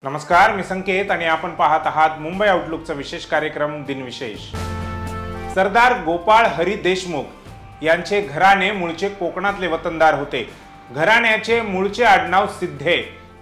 नमस्कार, मी संकेत आणि आपण पाहत आहात मुंबई आउटलुकचा विशेष कार्यक्रम दिनविशेष। सरदार गोपाळ हरी देशमुख यांचे घराणे मूळचे कोकणातले वतनदार होते। घराण्याचे मूळचे आडनाव सिद्धे,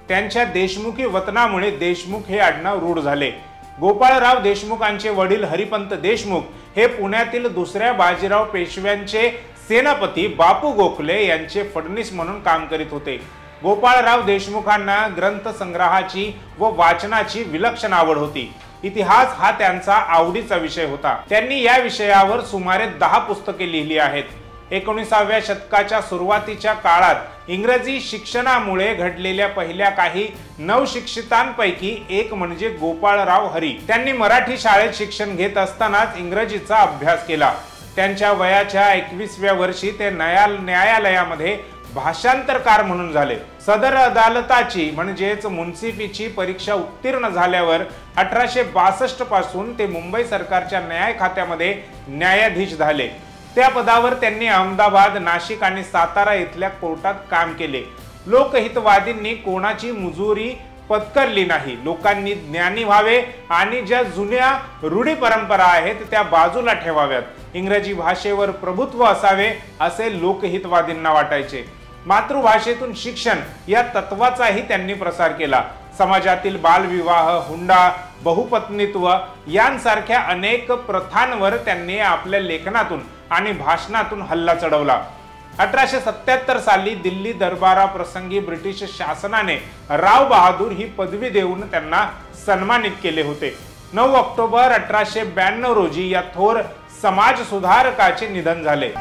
त्यांच्या देशमुखी वतनामुळे देशमुख हे आडनाव रूढ झाले। गोपाळराव देशमुखांचे वडील हरिपंत देशमुख हे पुण्यातील दुसऱ्या बाजीराव पेशव्यांचे सेनापती बापू गोखले यांचे फडणीस म्हणून काम करीत होते। गोपाळराव देशमुखांना ग्रंथ संग्रहाची व वाचनाची विलक्षण आवड होती। इतिहास हा त्यांचा आवडीचा विषय होता। त्यांनी या विषयावर सुमारे 10 पुस्तके लिहिली आहेत। 19व्या शतकाच्या सुरुवातीच्या काळात इंग्रजी शिक्षणामुळे घडलेल्या पहिल्या काही नवशिक्षितांपैकी एक म्हणजे गोपाळराव हरी। त्यांनी मराठी शाळेत शिक्षण घेत असतानाच इंग्रजीचा अभ्यास केला। त्यांच्या वयाच्या 21व्या वर्षी ते न्यायालयामध्ये भाषांतरकार म्हणून झाले। सदर अदालताची म्हणजेच मुन्सिफीची परीक्षा उत्तीर्ण झाल्यावर 1862 पासून ते मुंबई सरकारच्या न्याय खात्यामध्ये न्यायाधीश झाले। त्या पदावर त्यांनी अहमदाबाद, नाशिक आणि सातारा इथल्या कोर्टात काम केले। लोकहितवादींनी कोणाची मुजुरी पत्करली नाही। लोकांनी ज्ञानी व्हावे आणि ज्या जुन्या रूढी परंपरा आहेत त्या बाजूला ठेवाव्यात। इंग्रजी भाषेवर प्रभुत्व असावे असे लोकहितवादींना वाटायचे। मातृभाषेतून शिक्षण या तत्वाचाही त्यांनी प्रसार केला। समाजातील बालविवाह, हुंडा, बहुपत्नीत्व यांसारख्या अनेक प्रथांवर त्यांनी आपल्या लेखनातून आणि भाषणातून हल्ला चढवला। 1877 साली दिल्ली दरबाराप्रसंगी ब्रिटिश शासनाने राव बहादूर ही पदवी देऊन त्यांना सन्मानित केले होते। 9 ऑक्टोबर 1892 रोजी या थोर समाज सुधारकाचे निधन झाले।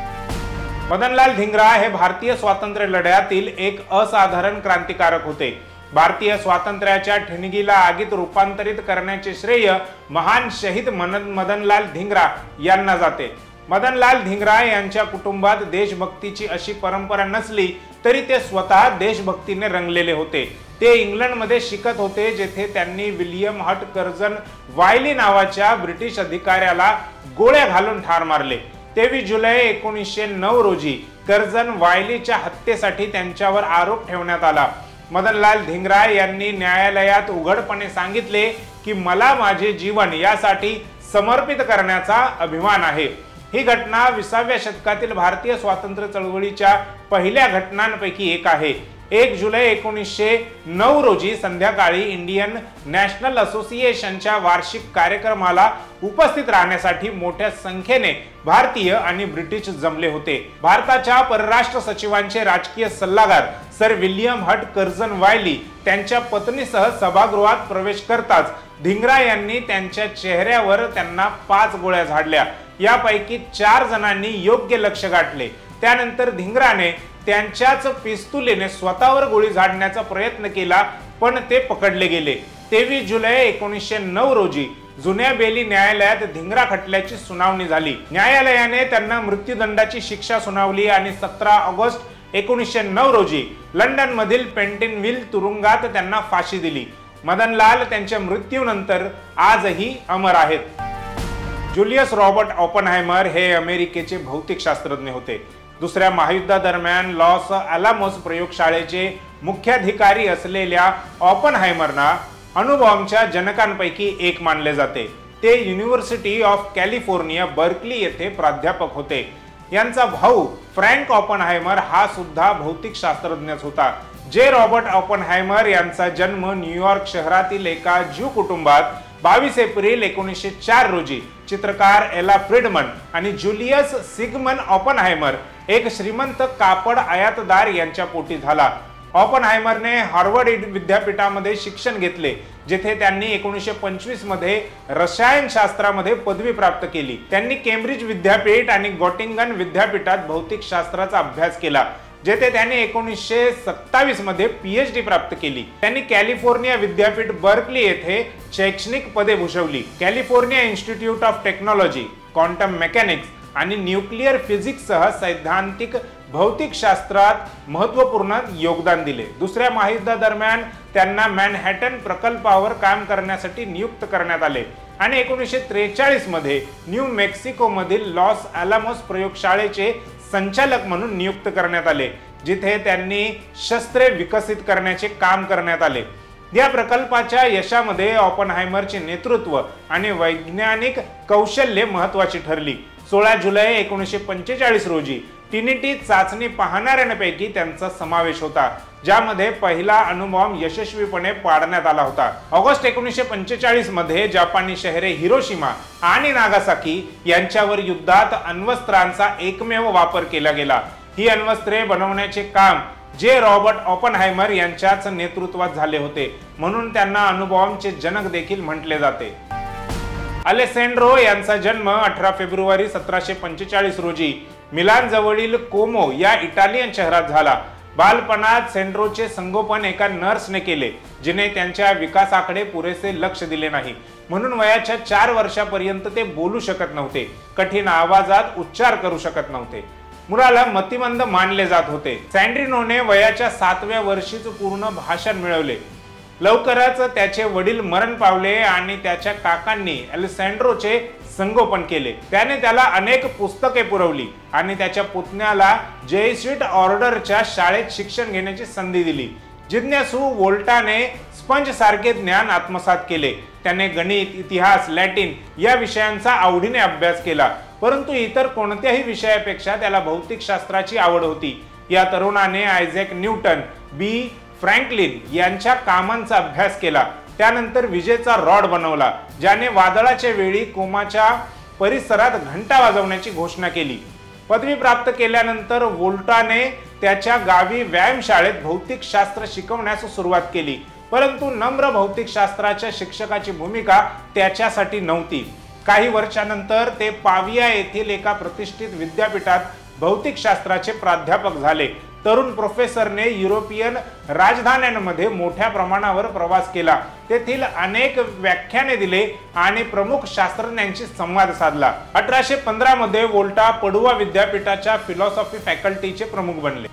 मदनलाल धिंगरा हे भारतीय स्वातंत्र्य लढ्यातील एक असाधारण क्रांतिकारक होते। भारतीय स्वातंत्र्याच्या ठिणगीला आगीत रूपांतरित करण्याचे श्रेय महान शहीद मदनलाल धिंगरा यांना जाते। मदनलाल धिंगरा यांच्या कुटुंबात देशभक्तीची अशी परंपरा नसली तरी ते स्वतः देशभक्तीने रंगलेले होते। ते इंग्लंडमध्ये शिकत होते, जेथे त्यांनी विल्यम हट कर्जन वायली नावाच्या ब्रिटिश अधिकाऱ्याला गोळ्या घालून ठार मारले। 23 जुलै 1909 रोजी कर्जन वायलीच्या हत्येसाठी त्यांच्यावर आरोप ठेवण्यात आला। मदनलाल धिंगरा यांनी न्यायालयात उघडपणे सांगितले की मला माझे जीवन यासाठी समर्पित करण्याचा अभिमान आहे। ही घटना 20व्या शतकातील भारतीय स्वातंत्र्य चळवळीच्या पहिल्या घटनांपैकी एक आहे। 1 जुलै 1909 रोजी संध्याकाळी इंडियन नॅशनल असोसिएशनच्या वार्षिक कार्यक्रमाला उपस्थित राहण्यासाठी मोठ्या संख्येने भारतीय आणि ब्रिटिश जमले होते। भारताच्या परराष्ट्र सचिवांचे राजकीय सल्लागार सर विल्यम हट कर्जन वायली त्यांच्या पत्नीसह सभागृहात प्रवेश करताच धिंगरा यांनी त्यांच्या चेहऱ्यावर त्यांना 5 गोळ्या झाडल्या। यापैकी 4 जणांनी योग्य लक्ष गाठले। त्यानंतर धिंगराने त्यांच्याच पिस्तुलीने स्वतःवर गोळी झाडण्याचा प्रयत्न केला, पण ते पकडले गेले। 23 जुलै 1909 रोजी जुन्या बेली न्यायालयात धिंगरा खटल्याची सुनावणी झाली। न्यायालयाने त्यांना मृत्यूदंडाची शिक्षा सुनावली आणि 17 ऑगस्ट 1909 रोजी लंडन मधील पेंटिनव्हिल तुरुंगात त्यांना फाशी दिली। मदनलाल त्यांच्या मृत्यूनंतर आजही अमर आहेत। जुलियस रॉबर्ट ओपनहायमर हे अमेरिकेचे भौतिकशास्त्रज्ञ होते। दुसऱ्या महायुद्धादरम्यान लॉस अलामोस प्रयोगशाळेचे मुख्याधिकारी असलेल्या ओपनहायमरना अणुबॉम्बच्या जनकांपैकी एक मानले जाते। ते युनिव्हर्सिटी ऑफ कॅलिफोर्निया बर्कली येथे प्राध्यापक होते। यांचा भाऊ फ्रँक ओपनहायमर हा सुद्धा भौतिकशास्त्रज्ञच होता। जे रॉबर्ट ओपनहायमर यांचा जन्म न्यूयॉर्क शहरातील एका ज्यू कुटुंबात 22 एप्रिल 1904 रोजी चित्रकार एला फ्रीडमन आणि जुलियस सिगमन ओपनहायमर एक श्रीमंत कापड आयातदार यांच्या पोटी झाला। ओपनहायमरने हार्वर्ड विद्यापीठामध्ये शिक्षण घेतले, जेथे त्यांनी 1925 मध्ये रसायनशास्त्रामध्ये पदवी प्राप्त केली। त्यांनी केम्ब्रिज विद्यापीठ आणि गॉटिंगन विद्यापीठात भौतिकशास्त्राचा अभ्यास केला, जेथे त्यांनी 1927 मध्ये पीएचडी प्राप्त केली। त्यांनी कॅलिफोर्निया विद्यापीठ बर्कली येथे शैक्षणिक पदे भूषवली। California institute of technology, quantum mechanics आणि न्यूक्लिअर फिजिक्ससह सैद्धांतिक भौतिकशास्त्रात महत्त्वपूर्ण योगदान दिले। दुसऱ्या महायुद्धादरम्यान त्यांना मॅनहॅटन प्रकल्पावर काम करण्यासाठी नियुक्त करण्यात आले आणि 1943 मध्ये न्यू मेक्सिको मधील लॉस अलामोस प्रयोगशाळेचे संचालक म्हणून नियुक्त करण्यात आले, जिथे त्यांनी शस्त्रे विकसित करण्याचे काम करण्यात आले। या प्रकल्पाच्या यशामध्ये ऑपनहायमरचे नेतृत्व आणि वैज्ञानिक कौशल्य महत्वाची ठरली। 16 जुलै 1945 रोजी ट्रिनिटी चाचणी पाहणाऱ्यांपैकी त्यांचा समावेश होता, ज्यामध्ये पहिला अणुबॉम्ब यशस्वीपणे पाडण्यात आला होता। ऑगस्ट 1945 मध्ये जपानी शहरे हिरोशिमा आणि नागासाकी यांच्यावर युद्धात अण्वस्त्रांचा एकमेव वापर केला गेला। ही अण्वस्त्रे बनवण्याचे काम जे रॉबर्ट ऑपनहायमर यांच्याच नेतृत्वात झाले होते, म्हणून त्यांना अणुबॉम्बचे जनक देखील म्हटले जाते। अलेसँड्रो यांचा जन्म 18 फेब्रुवारी 1745 रोजी मिलान जवळील कोमो या इटालियन शहरात झाला। बालपणात सेंड्रोचे संगोपन एका नर्सने केले, जिने त्यांच्या विकासाकडे पुरेसे लक्ष दिले नाही, म्हणून वयाच्या 4 वर्षापर्यंत ते बोलू शकत नव्हते, कठीण आवाजात उच्चार करू शकत नव्हते, मुलाला मतिमंद मानले जात होते। सँड्रिनोने वयाच्या 7व्या वर्षीच पूर्ण भाषण मिळवले। लवकरच त्याचे वडील मरण पावले आणि त्याच्या काकांनी अलेसँड्रोचे संगोपन केले। त्याने त्याला अनेक पुस्तके पुरवली आणि त्याच्या पुतण्याला जेसुइट ऑर्डरच्या शाळेत शिक्षण घेण्याची संधी दिली। जिज्ञासू वोल्टाने स्पंज सारखे ज्ञान आत्मसात केले। त्याने गणित, इतिहास, लॅटिन या विषयांचा आवडीने अभ्यास केला, परंतु इतर कोणत्याही विषयापेक्षा त्याला भौतिकशास्त्राची आवड होती। या तरुणाने आयझॅक न्यूटन, बी फ्रँकलिन यांच्या कामांचा अभ्यास केला। त्यानंतर विजेचा रॉड बनवला, ज्याने वादळाच्या वेळी कोमाच्या परिसरात घंटा वाजवण्याची घोषणा केली। पदवी प्राप्त केल्यानंतर वोल्टाने त्याच्या गावी व्यायामशाळेत भौतिकशास्त्र शिकवण्यास सुरुवात केली, परंतु नम्र भौतिकशास्त्राच्या शिक्षकाची भूमिका त्याच्यासाठी नव्हती। काही वर्षानंतर ते पाविया येथील एका प्रतिष्ठित विद्यापीठात भौतिकशास्त्राचे प्राध्यापक झाले। तरुण प्रोफेसरने युरोपियन राजधान्यांमध्ये मोठ्या प्रमाणावर प्रवास केला, तेथील अनेक व्याख्याने दिले आणि प्रमुख शास्त्रज्ञांशी संवाद साधला। 1815 मध्ये वोल्टा पडुआ विद्यापीठाच्या फिलॉसॉफी फॅकल्टीचे प्रमुख बनले।